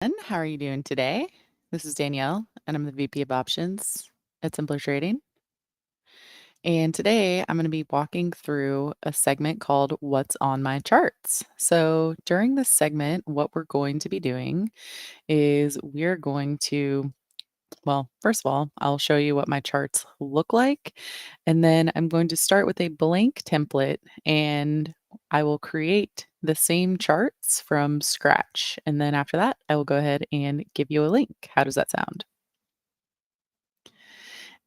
How are you doing today? This is Danielle, and I'm the VP of Options at Simpler Trading. And today I'm going to be walking through a segment called What's on My Charts. So, during this segment, what we're going to be doing is we're going to, well, first of all, I'll show you what my charts look like. And then I'm going to start with a blank template and I will create the same charts from scratch. And then after that, I will go ahead and give you a link. How does that sound?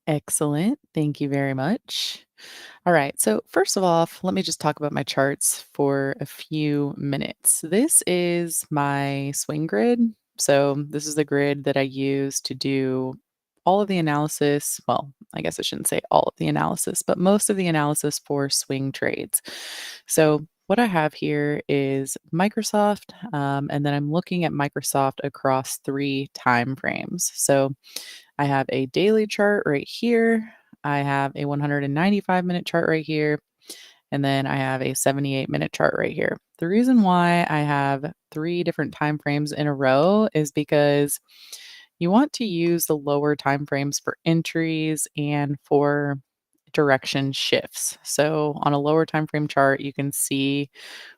Excellent. Thank you very much. All right. So, first of all, let me just talk about my charts for a few minutes. This is my swing grid. So, this is the grid that I use to do all of the analysis. Well, I guess I shouldn't say all of the analysis, but most of the analysis for swing trades. So, what I have here is Microsoft, and then I'm looking at Microsoft across three time frames. So, I have a daily chart right here. I have a 195-minute chart right here. And then I have a 78-minute chart right here. The reason why I have three different time frames in a row is because you want to use the lower time frames for entries and for direction shifts. So on a lower time frame chart, you can see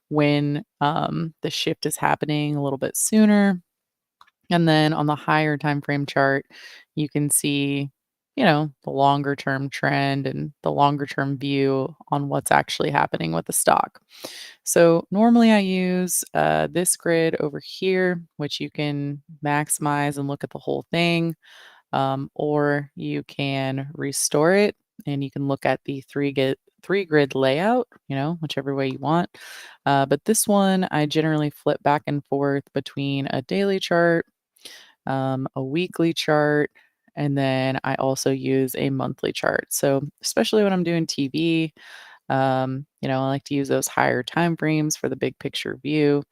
when the shift is happening a little bit sooner, and then on the higher time frame chart, you can see, the longer term trend and the longer term view on what's actually happening with the stock. So normally I use this grid over here, which you can maximize and look at the whole thing, or you can restore it and you can look at the three grid layout, whichever way you want. But this one, I generally flip back and forth between a daily chart, a weekly chart, and then I also use a monthly chart. So, especially when I'm doing TV, I like to use those higher time frames for the big picture view.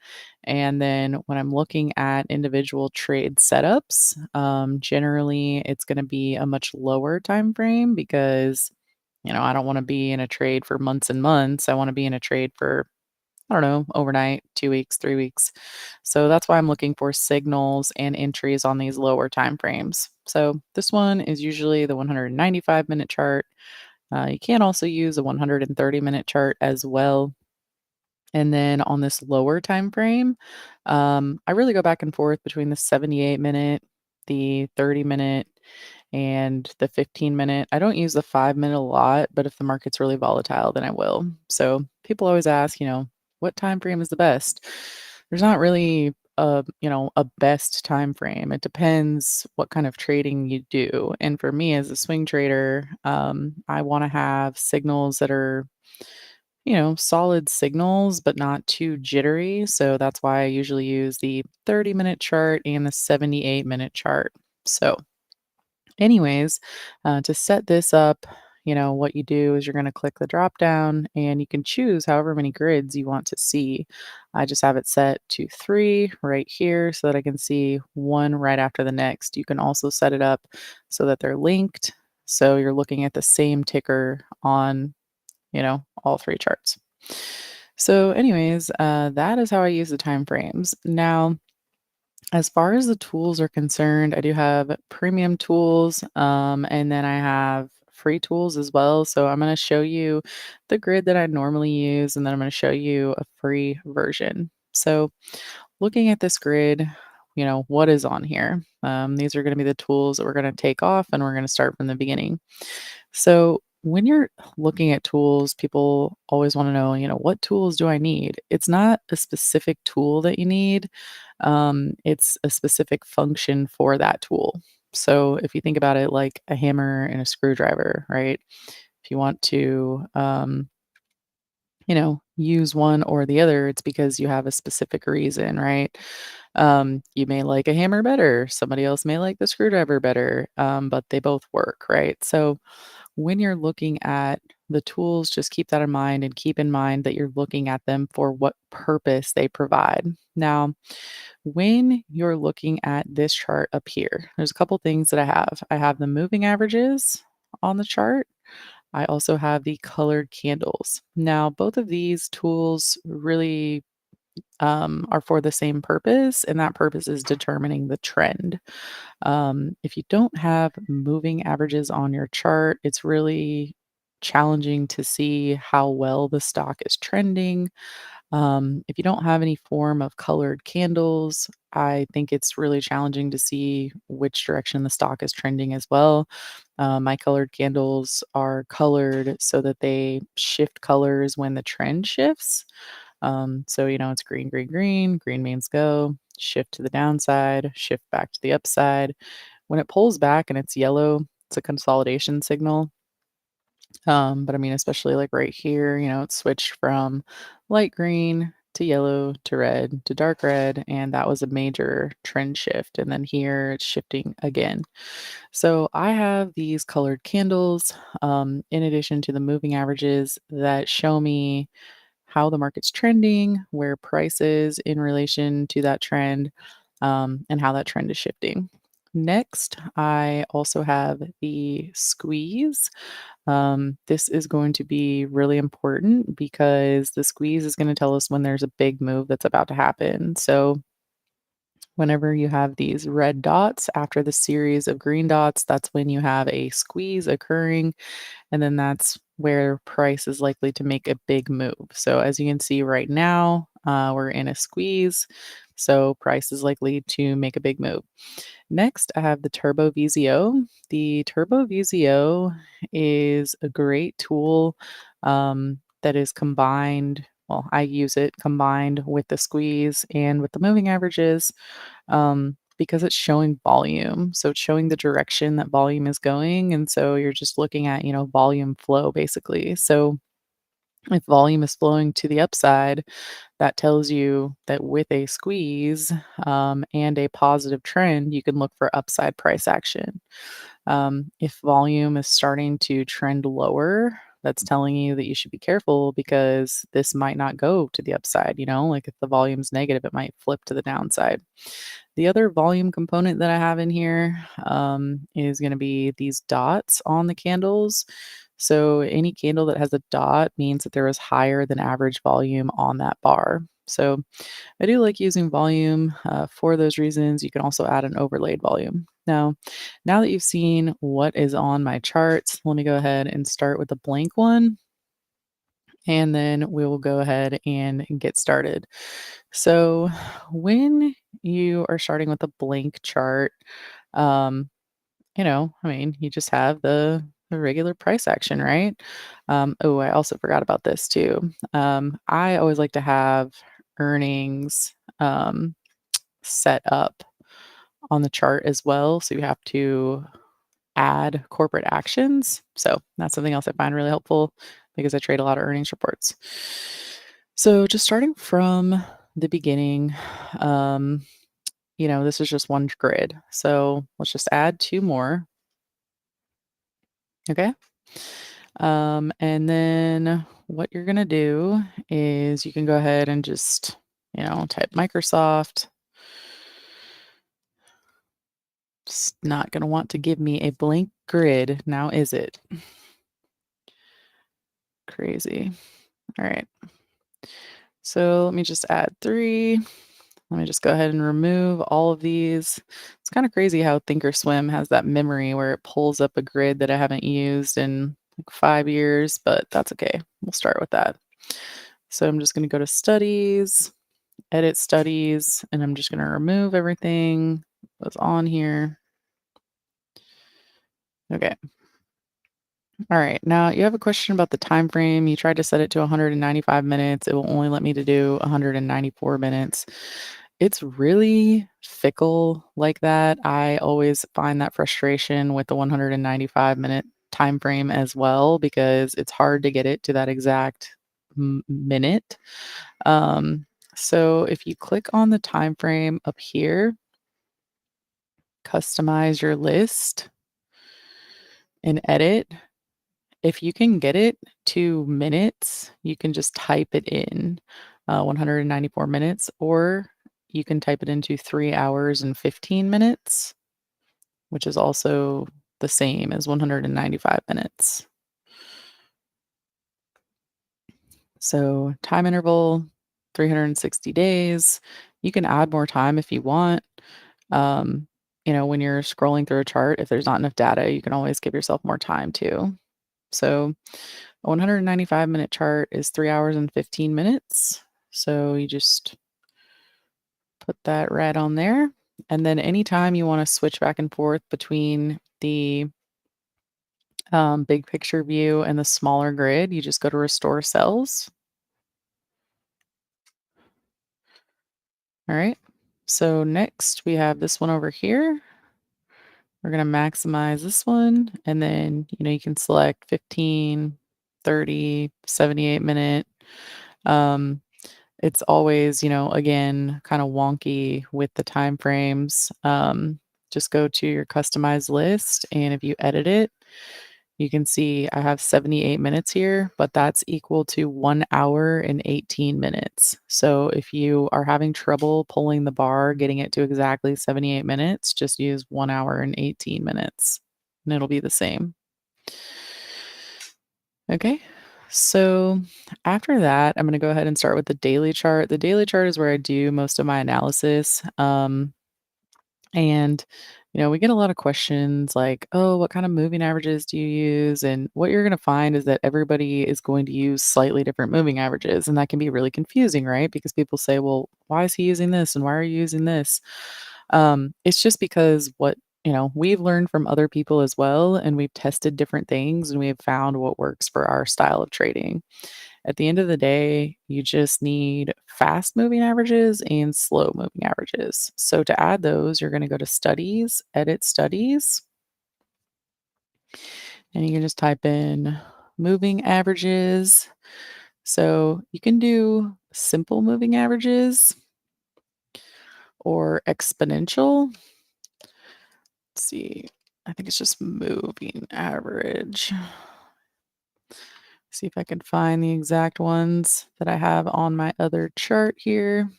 And then when I'm looking at individual trade setups, generally it's going to be a much lower time frame because I don't want to be in a trade for months and months. I want to be in a trade for, I don't know, overnight, 2 weeks, 3 weeks. So that's why I'm looking for signals and entries on these lower time frames. So this one is usually the 195-minute chart. You can also use a 130-minute chart as well. And then on this lower time frame, I really go back and forth between the 78-minute, the 30-minute, and the 15-minute. I don't use the 5-minute a lot, but if the market's really volatile, then I will. So people always ask, what time frame is the best? There's not really a best time frame. It depends what kind of trading you do. And for me as a swing trader, I want to have signals that are solid signals, but not too jittery. So that's why I usually use the 30-minute chart and the 78-minute chart. So, anyways, to set this up, what you do is you're going to click the drop down and you can choose however many grids you want to see. I just have it set to three right here so that I can see one right after the next. You can also set it up so that they're linked. So you're looking at the same ticker on all three charts. So, anyways, that is how I use the time frames. Now, as far as the tools are concerned, I do have premium tools, and then I have free tools as well. So, I'm going to show you the grid that I normally use, and then I'm going to show you a free version. So, looking at this grid, what is on here? These are going to be the tools that we're going to take off, and we're going to start from the beginning. So, when you're looking at tools, people always want to know, what tools do I need? It's not a specific tool that you need, it's a specific function for that tool. So, if you think about it like a hammer and a screwdriver, right? If you want to, use one or the other, it's because you have a specific reason, right? You may like a hammer better, somebody else may like the screwdriver better, but they both work, right? So, when you're looking at the tools, just keep that in mind and keep in mind that you're looking at them for what purpose they provide. Now, when you're looking at this chart up here, there's a couple things that I have. I have the moving averages on the chart. I also have the colored candles. Now, both of these tools really are for the same purpose, and that purpose is determining the trend. If you don't have moving averages on your chart, it's really challenging to see how well the stock is trending. If you don't have any form of colored candles, I think it's really challenging to see which direction the stock is trending as well. My colored candles are colored so that they shift colors when the trend shifts. It's green, green, green. Green means go, shift to the downside, shift back to the upside. When it pulls back and it's yellow, it's a consolidation signal. But I mean, especially like right here, it switched from light green to yellow to red to dark red, and that was a major trend shift. And then here it's shifting again. So I have these colored candles, in addition to the moving averages that show me how the market's trending, where price is in relation to that trend, and how that trend is shifting. Next, I also have the squeeze. This is going to be really important because the squeeze is going to tell us when there's a big move that's about to happen. So, whenever you have these red dots after the series of green dots, that's when you have a squeeze occurring. And then that's where price is likely to make a big move. So, as you can see right now, we're in a squeeze. So, price is likely to make a big move. Next, I have the Turbo VZO. The Turbo VZO is a great tool that is combined. Well, I use it combined with the squeeze and with the moving averages because it's showing volume. So it's showing the direction that volume is going. And so you're just looking at, volume flow basically. So if volume is flowing to the upside, that tells you that with a squeeze and a positive trend, you can look for upside price action. If volume is starting to trend lower, that's telling you that you should be careful because this might not go to the upside. Like if the volume's negative, it might flip to the downside. The other volume component that I have in here is going to be these dots on the candles. So any candle that has a dot means that there is higher than average volume on that bar. So I do like using volume for those reasons. You can also add an overlaid volume. Now that you've seen what is on my charts, let me go ahead and start with the blank one, and then we will go ahead and get started. So when you are starting with a blank chart, um, I mean, you just have the regular price action, right? Oh, I also forgot about this too. I always like to have earnings set up on the chart as well. So you have to add corporate actions. So that's something else I find really helpful because I trade a lot of earnings reports. So just starting from the beginning, um, this is just one grid. So let's just add two more. Okay. And then what you're going to do is you can go ahead and just, type Microsoft. It's not going to want to give me a blank grid now, is it? Crazy. All right. So let me just add three. Let me just go ahead and remove all of these. It's kind of crazy how Thinkorswim has that memory where it pulls up a grid that I haven't used in like 5 years, but that's okay. We'll start with that. So I'm just going to go to studies, edit studies, and I'm just going to remove everything that's on here. Okay. All right. Now you have a question about the time frame. You tried to set it to 195 minutes. It will only let me to do 194 minutes. It's really fickle like that. I always find that frustration with the 195-minute time frame as well because it's hard to get it to that exact minute. Um, so if you click on the time frame up here, customize your list and edit. If you can get it to minutes, you can just type it in 194 minutes, or you can type it into 3 hours and 15 minutes, which is also the same as 195 minutes. So, time interval, 360 days. You can add more time if you want. Um, when you're scrolling through a chart, if there's not enough data, you can always give yourself more time too. So, a 195-minute chart is 3 hours and 15 minutes. So, you just put that right on there. And then anytime you want to switch back and forth between the big picture view and the smaller grid, you just go to restore cells. All right. So next we have this one over here. We're going to maximize this one. And then, you can select 15, 30, 78 minute. Um, it's always, again, kind of wonky with the time frames. Just go to your customized list. And if you edit it, you can see I have 78 minutes here, but that's equal to 1 hour and 18 minutes. So if you are having trouble pulling the bar, getting it to exactly 78 minutes, just use 1 hour and 18 minutes and it'll be the same. Okay. So after that, I'm going to go ahead and start with the daily chart. The daily chart is where I do most of my analysis. And, we get a lot of questions like, oh, what kind of moving averages do you use? And what you're going to find is that everybody is going to use slightly different moving averages. And that can be really confusing, right? Because people say, well, why is he using this? And why are you using this? It's just because we've learned from other people as well. And we've tested different things and we have found what works for our style of trading. At the end of the day, you just need fast moving averages and slow moving averages. So to add those, you're going to go to studies, edit studies, and you can just type in moving averages. So you can do simple moving averages or exponential. Let's see. I think it's just moving average. See if I can find the exact ones that I have on my other chart here.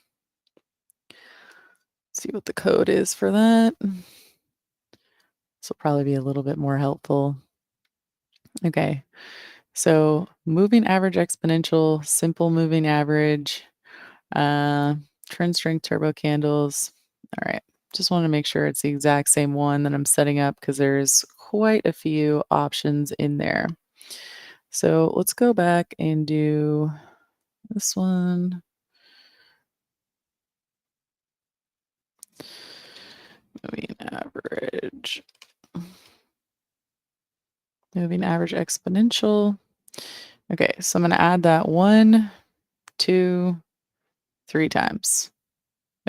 See what the code is for that. This will probably be a little bit more helpful. Okay. So moving average exponential, simple moving average, uh, trend strength turbo candles. All right. Just want to make sure it's the exact same one that I'm setting up because there's quite a few options in there. So let's go back and do this one. Moving average. Moving average exponential. Okay, so I'm going to add that 1, 2, 3 times.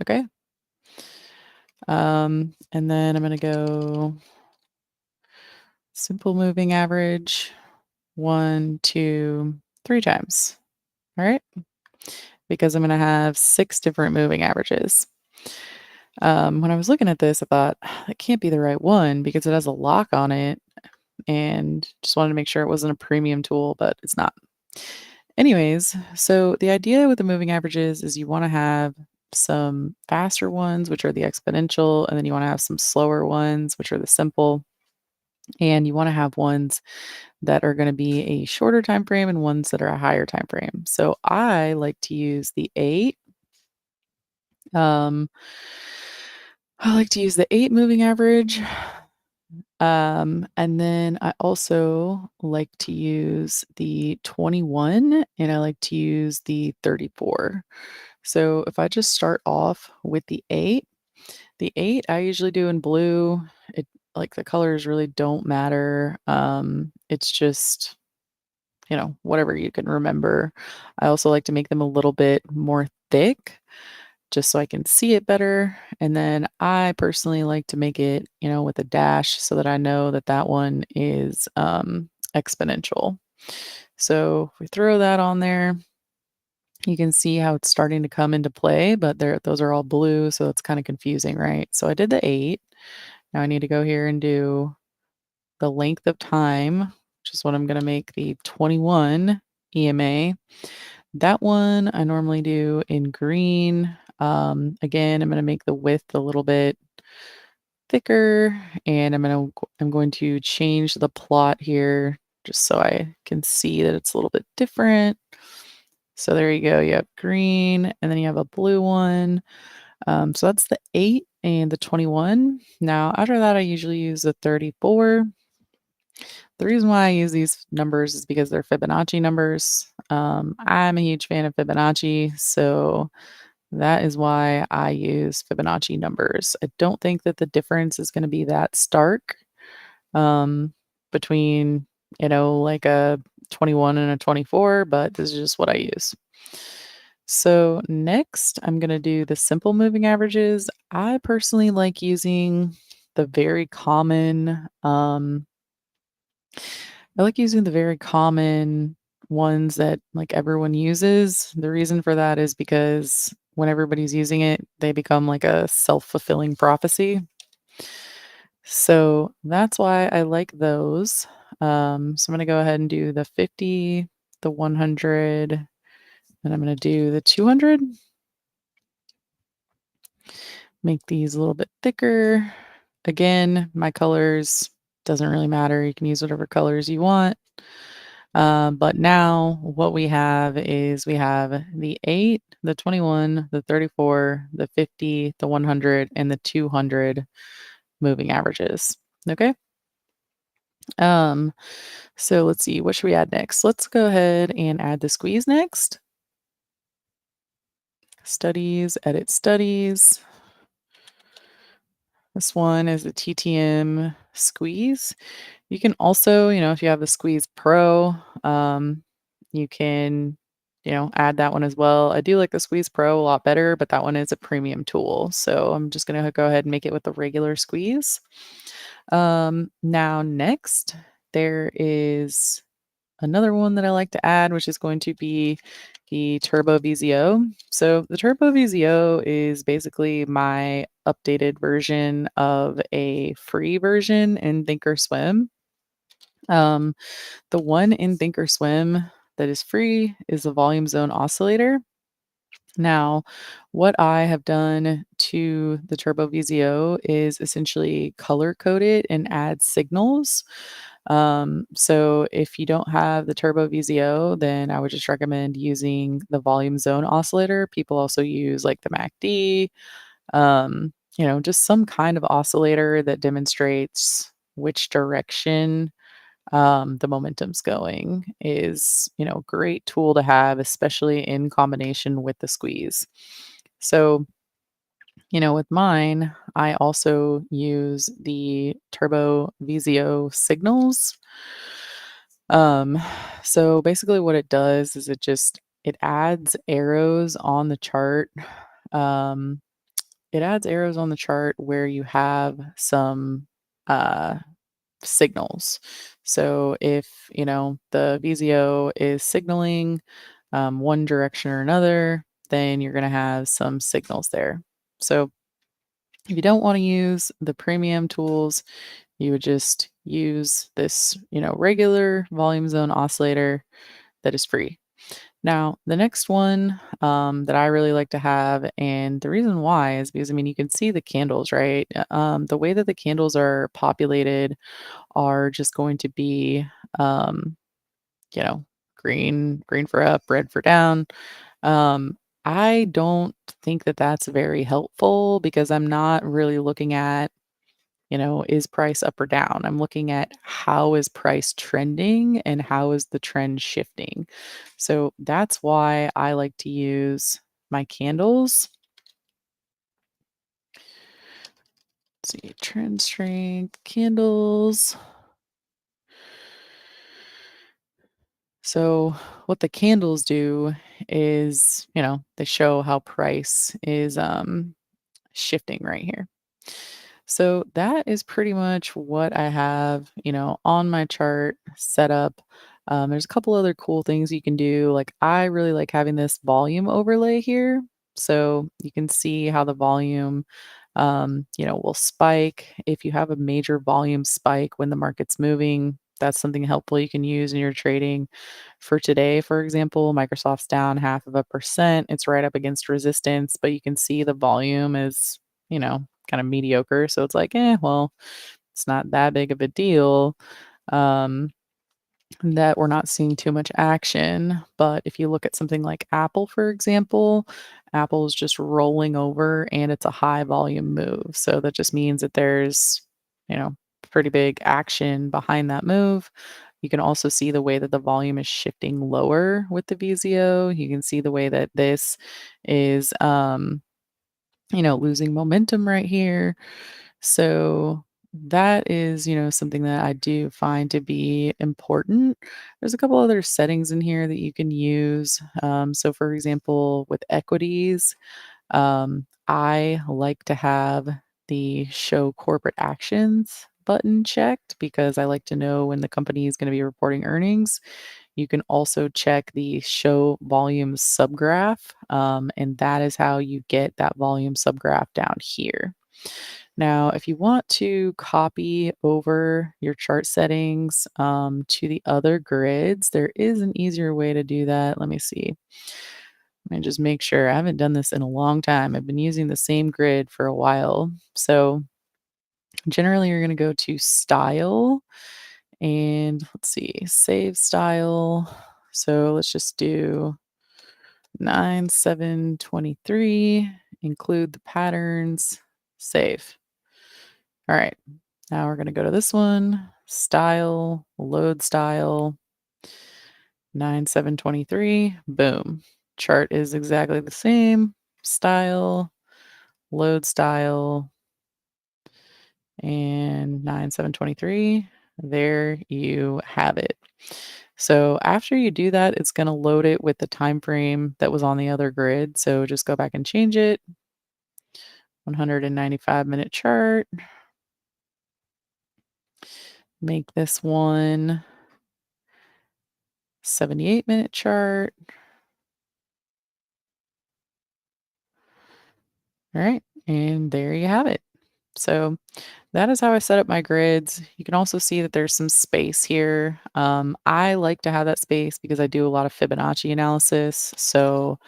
Okay. And then I'm going to go simple moving average 1, 2, 3 times. All right. Because I'm going to have 6 different moving averages. When I was looking at this, I thought that can't be the right one because it has a lock on it and just wanted to make sure it wasn't a premium tool, but it's not. Anyways, so the idea with the moving averages is you want to have some faster ones, which are the exponential, and then you want to have some slower ones, which are the simple, and you want to have ones that are going to be a shorter time frame and ones that are a higher time frame. So I like to use the 8. Um, I like to use the 8 moving average. And then I also like to use the 21 and I like to use the 34. So if I just start off with the 8 I usually do in blue. It like the colors really don't matter. It's just, whatever you can remember. I also like to make them a little bit more thick just so I can see it better. And then I personally like to make it, with a dash so that I know that that one is exponential. So if we throw that on there, you can see how it's starting to come into play, but those are all blue, so it's kind of confusing, right? So I did the 8. Now I need to go here and do the length of time, which is what I'm going to make the 21 EMA. That one I normally do in green. Again, I'm going to make the width a little bit thicker, and I'm going to change the plot here just so I can see that it's a little bit different. So there you go. You have green, and then you have a blue one. So that's the 8 and the 21. Now, after that, I usually use the 34. The reason why I use these numbers is because they're Fibonacci numbers. I'm a huge fan of Fibonacci, so that is why I use Fibonacci numbers. I don't think that the difference is going to be that stark um, between, like a 21 and a 24, but this is just what I use. So next, I'm going to do the simple moving averages. I personally like using the very common I like using the very common ones that like everyone uses. The reason for that is because when everybody's using it, they become like a self-fulfilling prophecy. So that's why I like those. So I'm going to go ahead and do the 50, the 100, and I'm going to do the 200. Make these a little bit thicker. Again, my colors doesn't really matter. You can use whatever colors you want. But now what we have is we have the 8, the 21, the 34, the 50, the 100, and the 200 moving averages. Okay. Um, so let's see, what should we add next? Let's go ahead and add the squeeze next. Studies, edit studies. This one is the TTM squeeze. You can also, if you have the Squeeze Pro, you can, add that one as well. I do like the Squeeze Pro a lot better, but that one is a premium tool. So I'm just going to go ahead and make it with the regular squeeze. Now, next, there is another one that I like to add, which is going to be the Turbo VZO. So the Turbo VZO is basically my updated version of a free version in Thinkorswim. Um, the one in Thinkorswim that is free is the volume zone oscillator. Now, what I have done to the Turbo VZO is essentially color code it and add signals. So if you don't have the Turbo VZO, then I would just recommend using the volume zone oscillator. People also use like the MACD, just some kind of oscillator that demonstrates which direction the momentum's going is, great tool to have, especially in combination with the squeeze. So, with mine, I also use the Turbo VZO signals. Um, so basically what it does is it adds arrows on the chart. Um, it adds arrows on the chart where you have some uh signals. So if, the VZO is signaling one direction or another, then you're going to have some signals there. So if you don't want to use the premium tools, you would just use this, regular volume zone oscillator that is free. Now, the next one that I really like to have, and the reason why is because, you can see the candles, right? The way that the candles are populated are just going to be, um, you know, green for up, red for down. Um, I don't think that that's very helpful because I'm not really looking at, is price up or down? I'm looking at how is price trending and how is the trend shifting. So that's why I like to use my candles. Let's see, trend strength candles. So what the candles do is, they show how price is shifting right here. So that is pretty much what I have, on my chart set up. There's a couple other cool things you can do. Like I really like having this volume overlay here. So you can see how the volume, will spike. If you have a major volume spike when the market's moving, that's something helpful you can use in your trading. For today, for example, Microsoft's down 0.5%. It's right up against resistance, but you can see the volume is, kind of mediocre. So it's like, well, it's not that big of a deal. Um, that we're not seeing too much action. But if you look at something like Apple, for example, Apple is just rolling over and it's a high volume move. So that just means that there's, you know, pretty big action behind that move. You can also see the way that the volume is shifting lower with the VZO. You can see the way that this is, losing momentum right here. So that is, something that I do find to be important. There's a couple other settings in here that you can use. So, for example, with equities, I like to have the show corporate actions button checked because I like to know when the company is going to be reporting earnings. You can also check the show volume subgraph, and that is how you get that volume subgraph down here. Now, if you want to copy over your chart settings to the other grids, there is an easier way to do that. Let me see. Let me just make sure. I haven't done this in a long time. I've been using the same grid for a while. So, generally, you're going to go to Style and let's see, Save Style. So, let's just do 9723, include the patterns, save. All right. Now we're going to go to this one, style, load style, 9723. Boom. Chart is exactly the same. Style, load style, and 9723. There you have it. So after you do that, it's going to load it with the time frame that was on the other grid. So just go back and change it. 195-minute chart. Make this one 78-minute chart. All right. And there you have it. So that is how I set up my grids. You can also see that there's some space here. I like to have that space because I do a lot of Fibonacci analysis. So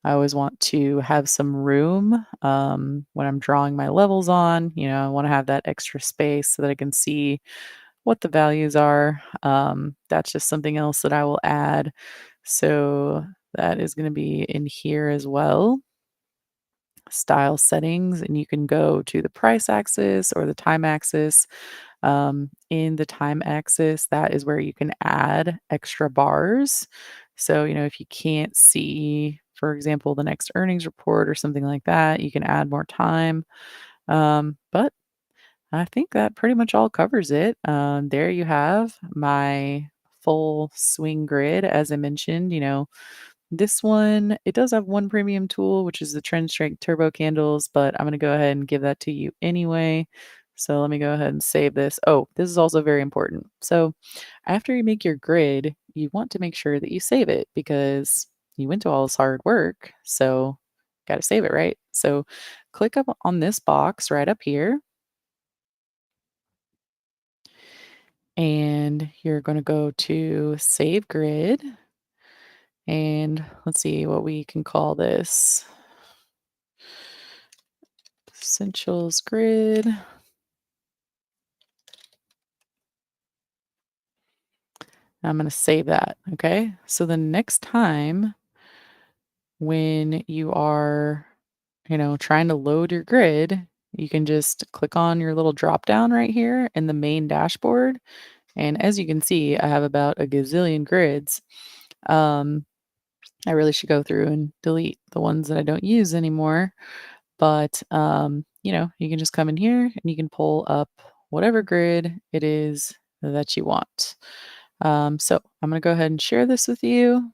I always want to have some room when I'm drawing my levels on. I want to have that extra space so that I can see what the values are. That's just something else that I will add. So that is going to be in here as well. Style settings, and you can go to the price axis or the time axis. In the time axis, that is where you can add extra bars. So, if you can't see, for example, the next earnings report or something like that, you can add more time. But I think that pretty much all covers it. There you have my full swing grid. As I mentioned, this one, it does have one premium tool, which is the Trend Strength Turbo Candles, but I'm going to go ahead and give that to you anyway. So let me go ahead and save this. Oh, this is also very important. So after you make your grid, you want to make sure that you save it because you went to all this hard work. So got to save it, right? So click up on this box right up here, and you're going to go to Save Grid. And let's see what we can call this. Essentials grid. I'm going to save that. Okay. So the next time when you are, trying to load your grid, you can just click on your little drop down right here in the main dashboard. And as you can see, I have about a gazillion grids. Um, I really should go through and delete the ones that I don't use anymore. But, you can just come in here and you can pull up whatever grid it is that you want. So I'm going to go ahead and share this with you.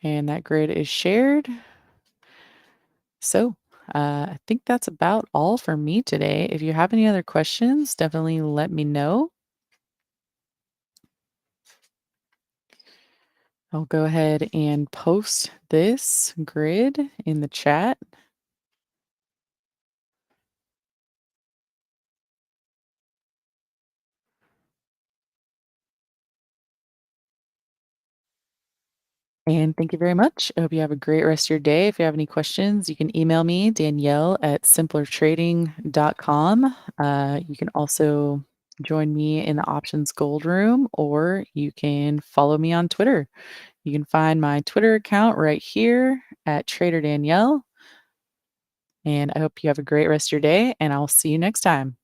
And that grid is shared. So I think that's about all for me today. If you have any other questions, definitely let me know. I'll go ahead and post this grid in the chat. And thank you very much. I hope you have a great rest of your day. If you have any questions, you can email me, Danielle at simplertrading.com. You can also join me in the Options Gold Room, or you can follow me on Twitter. You can find my Twitter account right here at Trader Danielle. And I hope you have a great rest of your day, and I'll see you next time.